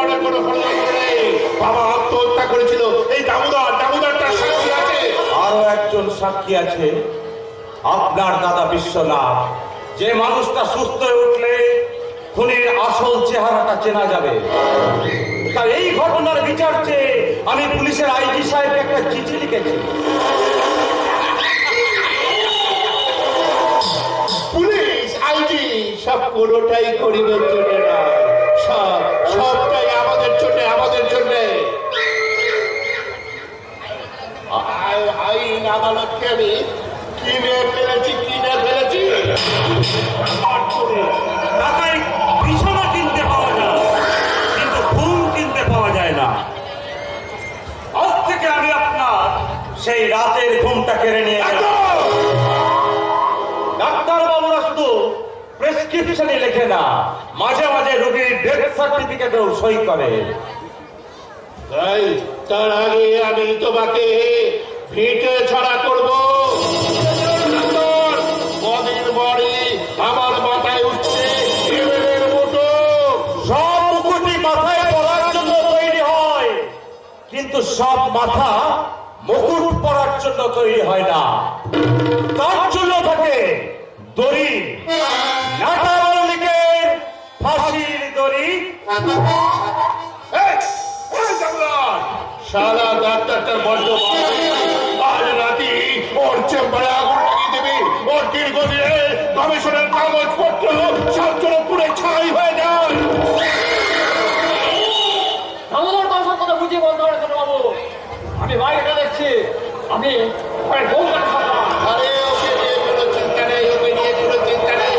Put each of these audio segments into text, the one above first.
মরার কোনো ষড়যন্ত্র নেই। বাবা আত্মহত্যা করেছিল, এই দামোদরটার সাক্ষী আছে। আরো একজন সাক্ষী আছে, আপনার দাদা বিশ্বনাথ। যে মানুষটা সুস্থ হয়ে উঠলে খুনির আসল চেহারাটা চেনা যাবে। তাই এই ঘটনার বিচার চেয়ে আমি পুলিশের আইজি সাহেবকে একটা চিঠি লিখেছি। পুলিশ আইজি সব কোনোটাই করিবের জন্য নয়, সবটাই আমাদের জন্য, আমাদের জন্য। আইন আদালতকে আমি কিনে ফেলেছি। টাকায় বিছানা কিনতে পাওয়া যায়, কিন্তু ঘুম কিনতে পাওয়া যায় না। আজ থেকে আমি আপনার সেই রাতের ঘুমটা কেড়ে নিয়ে গেলাম। ডাক্তার বাবুরা শুধু প্রেসক্রিপশনে লেখে না, মাঝে মাঝে রোগীর ডেথ সার্টিফিকেটেও সই করে। তার আগে আমি তোমাকে ভিটে ছাড়া করবো। কদিন পরে আমার মাথায় উঠছে এমএলএর মুকুট। সব মুকুটই মাথায় পরার জন্য তৈরি হয়, কিন্তু সব মাথা মুকুট পরার জন্য তৈরি হয় না। তার জন্য থাকে দড়ি, নাটা মল্লিকের ফাঁসির দড়ি। সারা ডাক্তারটার বড্ড আজ রাতে ওর চেম্বারে আগুন লাগিয়ে দেবে। ওর দীর্ঘদিনে গবেষণার কাগজপত্র সব জন্য পুরে ছাই হয়ে যায়। আমাদের ভাষার কথা বুঝিয়ে বলতে পারে বাবু। আমি বাইরে দেখছি, আমি আরে ওকে নিয়ে কোনো চিন্তা নেই, ওকে নিয়ে কোনো চিন্তা নেই।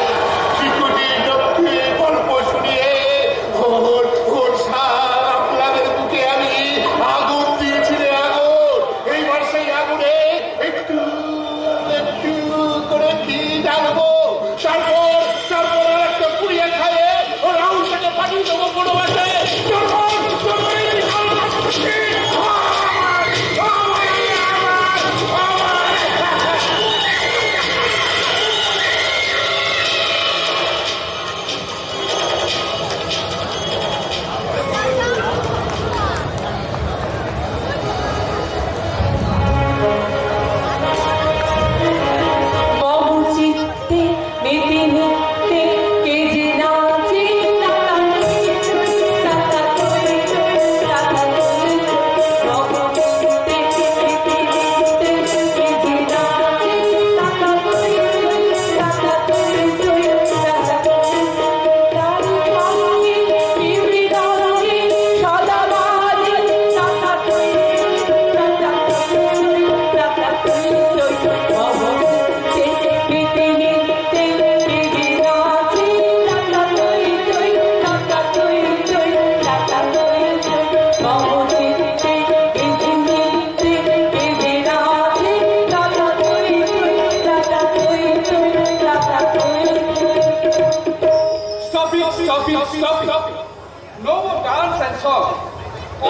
শিশুটি লক্ষ্মী গল্প শুনিয়ে ওর সাপ লাগের বুকে আমি আগুন দিয়েছি রে, আগুন। এইবার সেই আগুনে একটু একটু করে কি জানবো। তারপর একটা পুড়িয়ে খাইয়ে ওর আউশাকে পাঠিয়ে দেবো কোনো বাসে।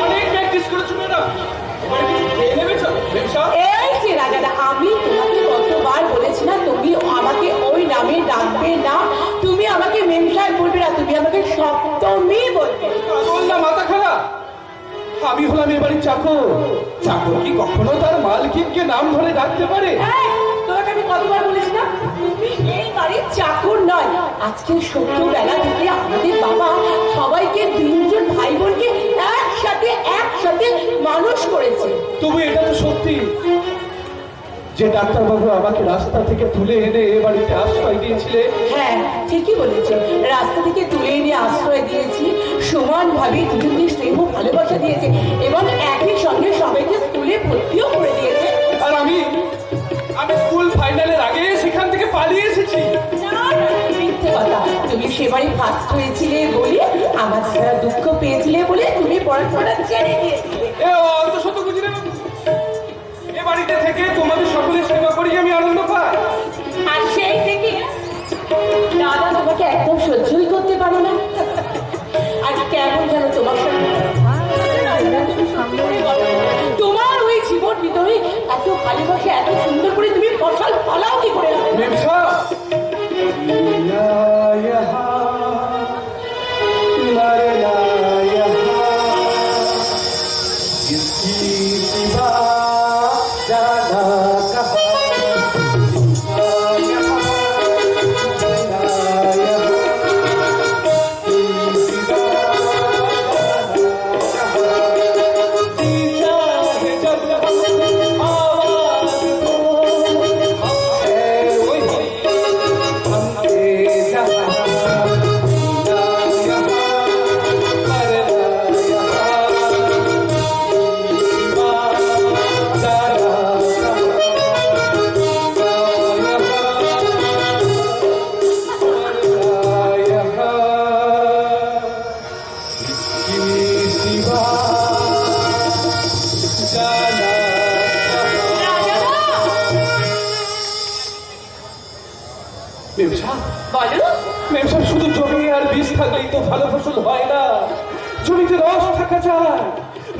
অনেক প্র্যাকটিস করেছো ম্যাডাম। এই যে রাজাদা, আমি তোমাকে কতবার বলেছি না তুমি আমাকে ওই নামে ডাকবে না, তুমি আমাকে মেম সাহেব বলবে না, তুমি আমাকে সপ্তমী বলবে। বললাম মাথা খারাপ। আমি হলাম এবারের চাকর। চাকর কি কখনো তার মালকিনকে নাম ধরে ডাকতে পারে? তোমাকে আমি কতবার বলেছি না তুমি এই বাড়ির চাকর নয়। আজকে ছোট্টবেলা থেকে আমাদের বাবা সবাইকে তিনজন ভাই বোনকে একসাথে মানুষ করেছে। তবু এটা তো সত্যি যে ডাক্তারবাবু আমাকে রাস্তা থেকে তুলে এনে এ বাড়িতে আশ্রয় দিয়েছিলে। হ্যাঁ, ঠিকই বলেছো, রাস্তা থেকে তুলে এনে আশ্রয় দিয়েছি, সমানভাবে দুজনকে স্নেহ ভালোবাসা দিয়েছে এবং একই সঙ্গে সবাইকে স্কুলে ভর্তিও করে দিয়েছে। আর আমি স্কুল ফাইনালের আগে সেখান থেকে পালিয়ে এসেছি। মিথ্যে কথা, তুমি সেবারই ফার্স্ট হয়েছিলে বলে, আমার ছাড়া দুঃখ পেয়েছিলে বলে তুমি পড়াশোনা ছেড়ে দিয়েছিলে। অত শত বুঝি না, এ বাড়িতে থেকে তোমাদের সকলের সেবা করি আমি আনন্দ পাই। আর সেই থেকে দাদা তোমাকে একদম সহ্যই করতে পারো না। আর কেমন যেন তোমার সঙ্গে তোমার ওই জীবন ভিতরে এত ভালোবাসে, এত সুন্দর করে তুমি ফসল ফলাও কি করে? यहाँ শিবা জানা মেমসা বলো মেমসা শুধু জমি আর বীজ থাকলেই তো ভালো ফসল হয় না, জমিতে রস থাকা চাই।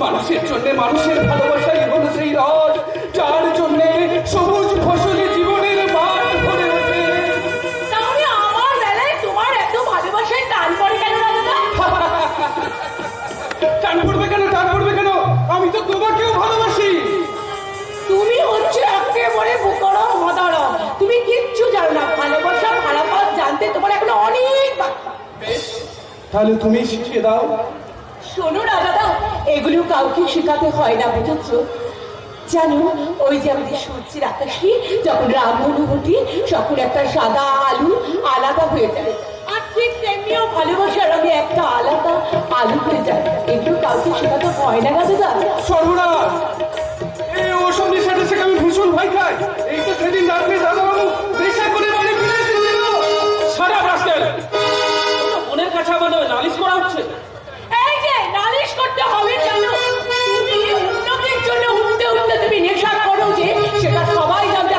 মানুষের জন্য মানুষের ভালোবাসাই হলো সেই রস, যার জন্য সবুজ ফসলে জীবনের মান ভরে ওঠে। তাহলে আমার বেলায় তোমার এত ভালোবাসায় টান পড়ে কেন রাজা? টান পড়বে কেন, টান পড়বে কেন? আমি তো তোমাকেও ভালোবাসি। তুমি হচ্ছে একেবারে বুকড়া মদারা, তুমি কিচ্ছু জানো না। ভালোবাসা ভাড়াপাত জানতে তোমার এখন অনেক বাকি। বেশ, তাহলে তুমি শিখিয়ে দাও। শোনো না দাদা, এগুলো কাউকে শেখাতে হয় না, বুঝেছ? জানো, ওই যে আমাদের সূর্যের আকাশে যখন রামধনু ঘটি, তখন একটা সাদা আলু আলাদা হয়ে যায়, আর ঠিক তেমনিও ভালোবাসার রঙে একটা আলাদা আলু হয়ে যায়। এগুলো কাউকে শেখাতে হয় না দাদা। সর্বনাশ, এই ওসব নেশা টেশাকে আমি ভীষণ ভয় খাই। এই তো সেদিন রাত্রে দাদাবাবু নেশা করে বাড়ি ফিরে এসেছিল। সারা রাস্তায় বোনের কাছে আমাদের নালিশ করা হচ্ছে। এই যে নালিশ করতে হবে জানো, তুমি উন্নতির জন্য উঠতে উঠতে তুমি নেশা করো যে, সেটা সবাই জানতে।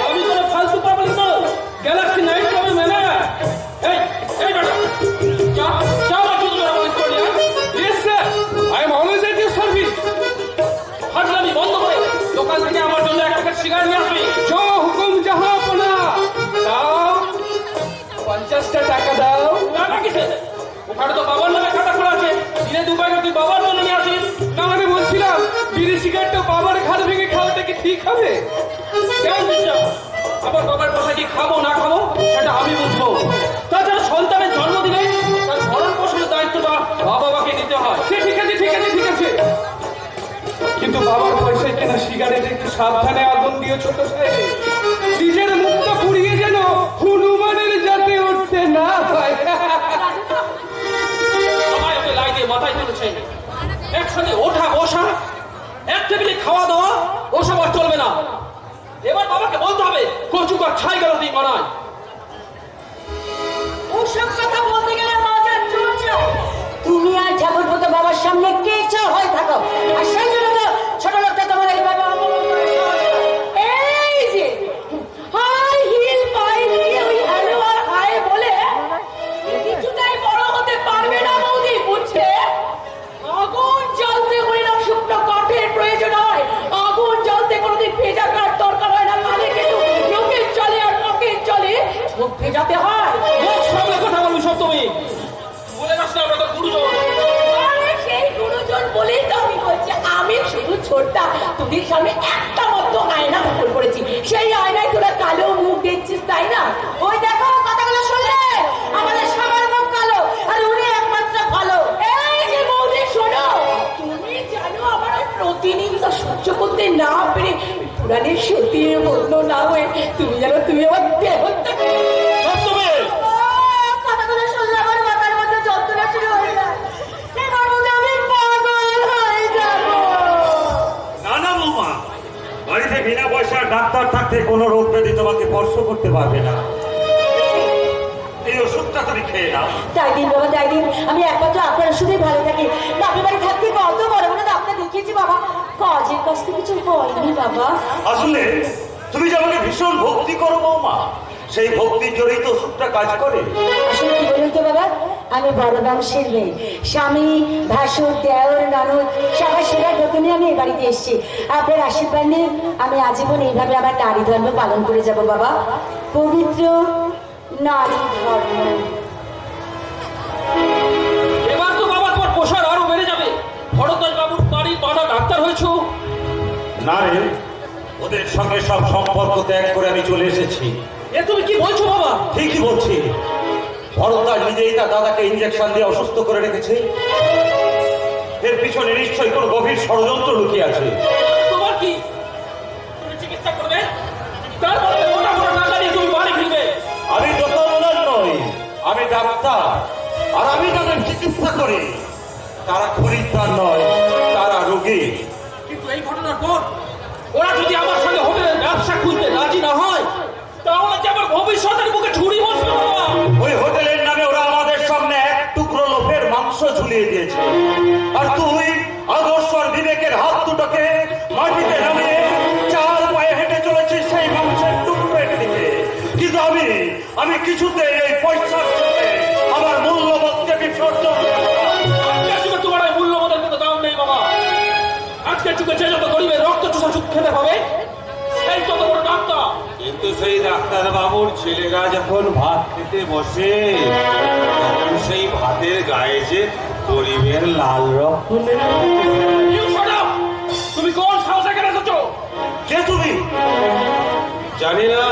আমি কোনো ফালতু পাবলিক নই, গ্যালাক্সি নাইট ক্লাবের ম্যানেজার। এই এই বেটা, চা চা বাকি তোরা বলিস করি। Yes sir, I am always at your service. হাজলামি বন্ধ করে দোকান থেকে আমার জন্য এক প্যাকেট সিগারেট নিয়ে আসবি। জো হুকুম জাহাপনা। দাও 50টা টাকা দাও। টাকা কিসে? ওখানে তো বাবার নামে খাতা খোলা আছে, দিনে 2 প্যাকেট তুই বাবার জন্য নিয়ে আসিস। না মানে বলছিলাম, বিড়ি সিগারেটটা বাবার ঘাড় ভেঙে খাওয়াটা কি ঠিক হবে? কেমন বুঝছো? আবার বাবার কথা কি খাবো না খাবো সেটা আমি বুঝবো। তাছাড়া সন্তানের জন্ম দিলে তার ভরণ পোষণের দায়িত্বটা বাবাকে নিতে হয়। সে ঠিক আছে, ঠিক আছে, ঠিক আছে, কিন্তু বাবার পয়সায় কেনা সিগারেটে একটু সাবধানে আগুন দিও ছোট সাহেব। নিজের মুখটা পুড়িয়ে যেন হনুমানের যাতে উঠতে না হয়। সবাই ওকে লাই দিয়ে মাথায় তুলেছে। একসাথে ওঠা বসা, এক টেবিলে খাওয়া দাওয়া, ওসব আর চলবে না। এবার বাবাকে বলতে হবে কচুকার ছাই গেল তুই মানায়। ওসব কথা বলতে গেলে মজার চলছে। তুমি আর ঠাকুর মতো বাবার সামনে কেঁচো হয়ে থাকো, আর সেই জন্য তো ছোট লোকটা তোমার এইভাবে অপমান করে। এই যে হাই হিল পায়ে দিয়ে ওই হ্যালো আর হাই বলে কিছুটাই বড় হতে পারবে না বৌদি, বুঝছে? আগুন জ্বলতে হলে না শুকনো কাঠের প্রয়োজন হয়, আগুন জ্বলতে কোনোদিন ভেজা কাঠ দরকার হয় না। কালে কিন্তু লোকের চলে আর পকেট চলে, চোখ ভেজাতে হয়। মুখ সামলে কথা বলবি সব তুমি। বলে যাস না আমরা তো গুরুজন। আরে সেই গুরুজন বলেই তো আমি বলছি, আমি শুধু ছোটটা তোদের সামনে একটা মাত্র আয়না দখল করেছি, সেই আয়নায় তোরা কালো মুখ দেখছিস, তাই না? ওই দেখো কথাগুলো শুনলে, আমাদের সবার মুখ কালো, আর উনি একমাত্র ভালো। এই যে বৌদি শোনো, তুমি জানো আমার ওই প্রতিনিয়ত সহ্য করতে না পেরে পুরাণের সতীর মগ্ন না হয়ে তুমি জানো তুমি আমার দেহ থেকে কথাগুলো শুনলে আমার মাথার মধ্যে যন্ত্রণা শুরু হয়ে যায়। এবার মনে আমি পাগল হয়ে যাবো। না না বৌমা, বাড়িতে বিনা পয়সার ডাক্তার থাকতে কোনো রোগ ব্যাধি তোমাকে স্পর্শ করতে পারবে না। এই ওষুধটা তুমি খেয়ে নাও। তাই দিন বাবা, তাই দিন। আমি একমাত্র আপনার ওষুধেই ভালো থাকি। বাপের বাড়ি থাকতে কত বড় বড় ডাক্তার দেখিয়েছি বাবা, কাজের কাছ থেকে কিছু হয়নি বাবা। আসলে তুমি যে আমাকে ভীষণ ভক্তি করো বৌমা, সেই ভক্তির জোরেই তো ওষুধটা কাজ করে। আসলে কি বলুন তো বাবা, আমি বড় বংশের মেয়ে, স্বামী ভাসুর দেওর ননদ সবার সেবার যত্ন নিয়ে আমি এই বাড়িতে এসেছি। আপনার আশীর্বাদ নিয়ে আমি আজীবন এইভাবে আমার নারী ধর্ম পালন করে যাব বাবা, পবিত্র নারী ধর্ম। এবার তো বাবা তোমার প্রসার আরো বেড়ে যাবে। ভরদ্বাজ বাবুর বাড়ির বাড়া ডাক্তার হয়েছো। না রে, ওদের সঙ্গে সব সম্পর্ক ত্যাগ করে আমি চলে এসেছি। এ তুমি কি বলছো বাবা? ঠিকই বলছি। ভরদ্বাজ নিজেই তার দাদাকে ইঞ্জেকশন দিয়ে অসুস্থ করে রেখেছে। এর পিছনে নিশ্চয়ই কোনো গভীর ষড়যন্ত্র লুকিয়ে আছে। তোমার কি, তুমি চিকিৎসা করবে, তারপরে মোটা মোটা টাকা দিয়ে তুমি বাড়ি ফিরবে। আমি ডক্টর নই, আমি ডাক্তার, আর আমি তাদের চিকিৎসা করি। তারা খরিদ্দার নয়, তারা রোগী। কিন্তু এই ঘটনার পর ওরা যদি আমার সঙ্গে হোটেলের ব্যবসা খুলতে রাজি না হয়, তাহলে যে আমার ভবিষ্যতের বুকে ছুরি বসবে বাবা। ওই হোটেলের নামে ওরা আমাদের সামনে এক টুকরো লোকের মাংস ঝুলিয়ে দিয়ে দিয়েছে। আর তুই আদর্শ আর বিবেকের হাত দুটোকে মাটিতে নামিয়ে চার পায়ে হেঁটে চলেছিস সেই মানুষের টুকরের দিকে। কিন্তু আমি কিছুতে এই পয়সার চোখে আমার মূল্যবোধকে বিসর্জন দেব না। আজকের যুগে তোমার এই মূল্যবোধের কোনো দাম নেই বাবা। আজকের যুগে যে যত গরিবের রক্ত চোষা সুখ খেতে পাবে সেই তত বড় ডাক্তার। কিন্তু সেই ডাক্তার বাবুর ছেলেরা যখন ভাত খেতে বসে তখন সেই ভাতের গায়ে যে গরিবের লাল রক্ত লেগে You shut up! তুমি কোন সাহসে কেন এসেছো? কে তুমি? জানি না,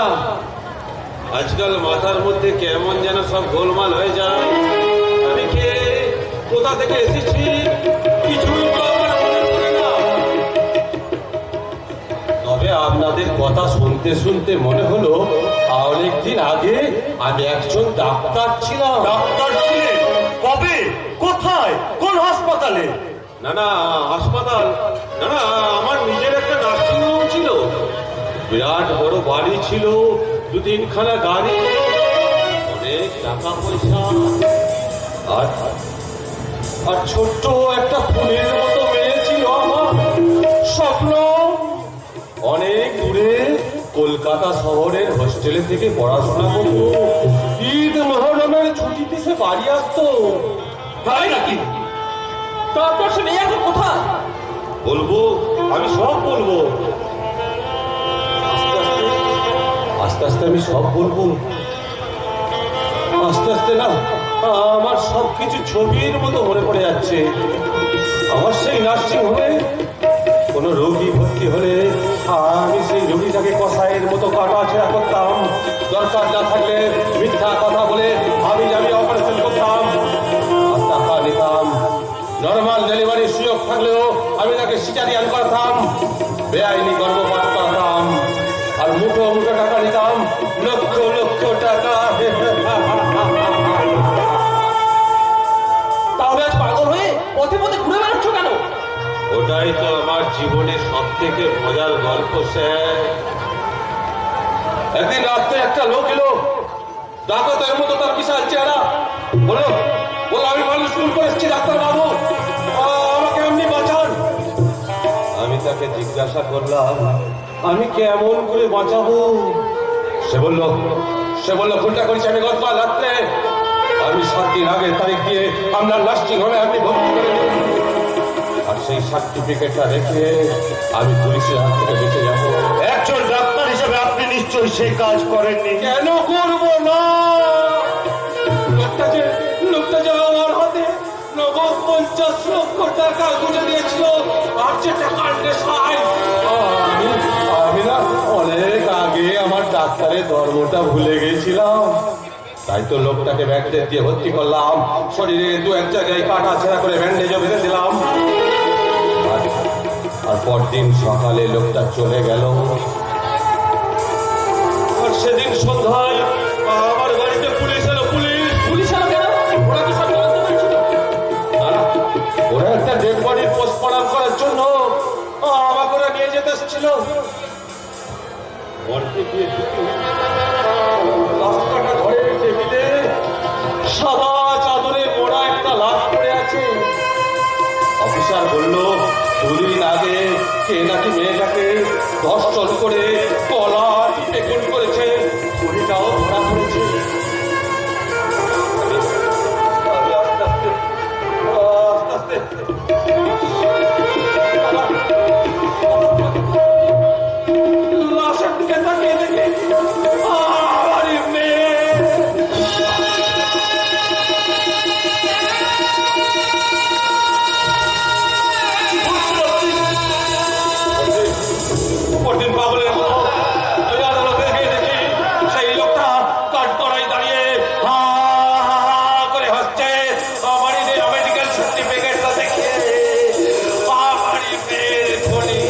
আজকাল মাথার মধ্যে কেমন যেন সব গোলমাল হয়ে যায়। আমি কে, কোথা থেকে এসেছি কিছুই তো আমার মনে পড়ে না। তবে আপনাদের কথা শুনতে শুনতে মনে হলো অনেকদিন আগে আমি একজন ডাক্তার ছিলাম। ডাক্তার ছিলেন? কবে, কোথায়, কোন হাসপাতালে? না না, হাসপাতাল না না, আমার নিজের একটা নার্সিং হোম ছিল। বিরাট বড় বাড়ি ছিল, 2-3খানা গাড়ি, অনেক টাকা পয়সা, আর আর ছোট্ট একটা ফুলের মতো মেয়ে ছিল আমার। স্বপ্ন অনেক দূরে কলকাতা শহরের হোস্টেলে থেকে পড়াশোনা করতো। ঈদ মহরমের ছুটিতে সে বাড়ি আসতো। তাই নাকি? তারপর সে মেয়ে এখন কোথায়? বলবো, আমি সব বলবো, আস্তে আস্তে আমি সব বলবো। আস্তে আস্তে না আমার সব কিছু ছবির মতো মনে পড়ে যাচ্ছে। আমার সেই নার্সিং হোমে কোনো রোগী ভর্তি হলে আমি সেই রোগীটাকে কষায়ের মতো কাটাছেড়া করতাম। দরকার না থাকলে মিথ্যা কথা বলে আমি অপারেশন করতাম আর টাকা নিতাম। নর্মাল ডেলিভারির সুযোগ থাকলেও আমি তাকে সিজারিয়ান করাতাম, বেআইনি গর্ভপাত করাতাম, আর মুঠো মুঠো টাকা নিতাম, লক্ষ লক্ষ টাকা। তাহলে আজ পাগল হয়ে পথে পথে ঘুরে বেড়াচ্ছ কেন? ওটাই তো আমার জীবনের সব থেকে মজার গল্প স্যার। একদিন রাত্রে একটা লোক এলো, ডাকাতের মতো তার বিশাল চেহারা। বলো বলো, আমি মানুষ খুন করে এসেছি ডাক্তার বাবু, আমাকে এমনি বাঁচান। আমি তাকে জিজ্ঞাসা করলাম আমি কেমন করে বাঁচাবো। সে বললো খুনটা করেছি আমি গতকাল রাত্রে। আমি 7 দিন আগের তারিখ দিয়ে আপনার নার্সিং হোমে আপনি ভর্তি করে দিন। আর সেই সার্টিফিকেটটা রেখে আমি পুলিশের হাত থেকে বেঁচে যাবো। একজন ডাক্তার হিসেবে আপনি নিশ্চয়ই সেই কাজ করেননি। কেন করবো না? লোকটা যে আমার হাতে 50 লক্ষ টাকা গুঁজে দিয়েছিল, আর যে টাকার নেশায় আমি না অনেক আগে আমার ডাক্তারের ধর্মটা ভুলে গেছিলাম। তাই তো লোকটাকে ব্যান্ডেজ দিয়ে ভর্তি করলাম, শরীরে 2-1 জায়গায় কাটা ছেঁড়া করে ব্যান্ডেজও বেঁধে দিলাম। আর পরদিন সকালে লোকটা চলে গেল। আর সেদিন সন্ধ্যায় আমার বাড়িতে পুলিশ এলো। পুলিশ এলো কেন? ওরা কি সব জানতে পারছিল? ওরা একটা ডেড বডির পোস্টমর্টম করার জন্য আমাকে ওরা নিয়ে যেতে এসেছিল। রাস্তাটা ঘরের টেবিলে সাদা চাদরে মোড়া একটা লাশ পড়ে আছে। অফিসার বলল 2 দিন আগে কে নাকি মেয়েটাকে ধর্ষণ করে গলা টিপে খুন করেছে, ছুরিটাও ধরা পড়েছে। আমি আস্তে আস্তে লাশের দিকে তাকিয়ে দেখি আমার মেয়ে। পরদিন পাগলের মতো ওই আদালতে গিয়ে দেখি সেই লোকটা কাঠগড়ায় দাঁড়িয়ে হা হা হা করে হাসছে। আমারই মেডিকেল সার্টিফিকেটটা দেখে আমারই মেয়ের খনি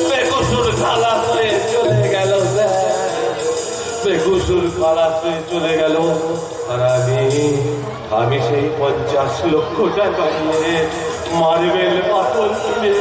বেকসুর খালাস হয়ে চলে গেল স্যার, বেকসুর খালাস হয়ে চলে গেল। আর আমি সেই 50 লক্ষ টাকা নিয়ে মার্বেল পাথর কিনে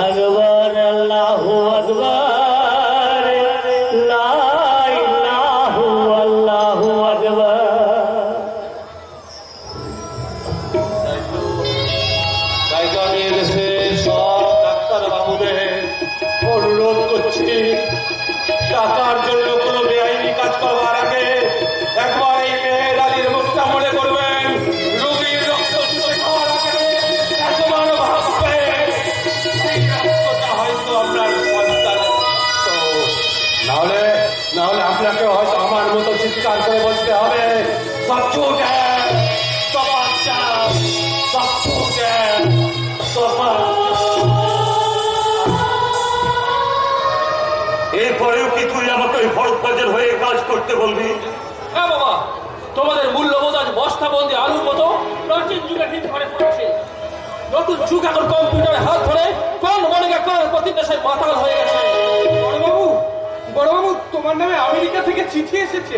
আকবর আল্লাহু আকবর লা ইলাহা আল্লাহু আকবর। তাই তো আমি এদেশের সব ডাক্তার বাবুদের অনুরোধ করছি, টাকার জন্য কোনো বেআইনি কাজ করবার আগে একবার এই মেহের আলীর মুখটা মনে করবেন। রোগীর রক্ত চুষে খাওয়ার আগে একবার ভাববেন এই রক্তটা হয়তো আপনার সন্তানের রক্ত। নাহলে নাহলে আপনাকে হয়তো আমার মতো চিৎকার করে বলতে হবে, সব ঝুট হ্যাঁ, সব আচ্ছা, সব ঝুট হ্যাঁ, সব এরপরেও কি তুই আমাকে ওই ভরতবাজের হয়ে কাজ করতে বলবি? হ্যাঁ বাবা, তোমাদের মূল্যবোধ আজ বস্তাবন্দি আলুর মতো প্রাচীন যুগের হিট ঘরে পড়েছে। নতুন যুগ এখন কম্পিউটারে হাত ধরে কোন মনিকা কোন প্রতি দেশের মাতাল হয়ে গেছে। বড়বাবু তোমার নামে আমেরিকা থেকে চিঠি এসেছে।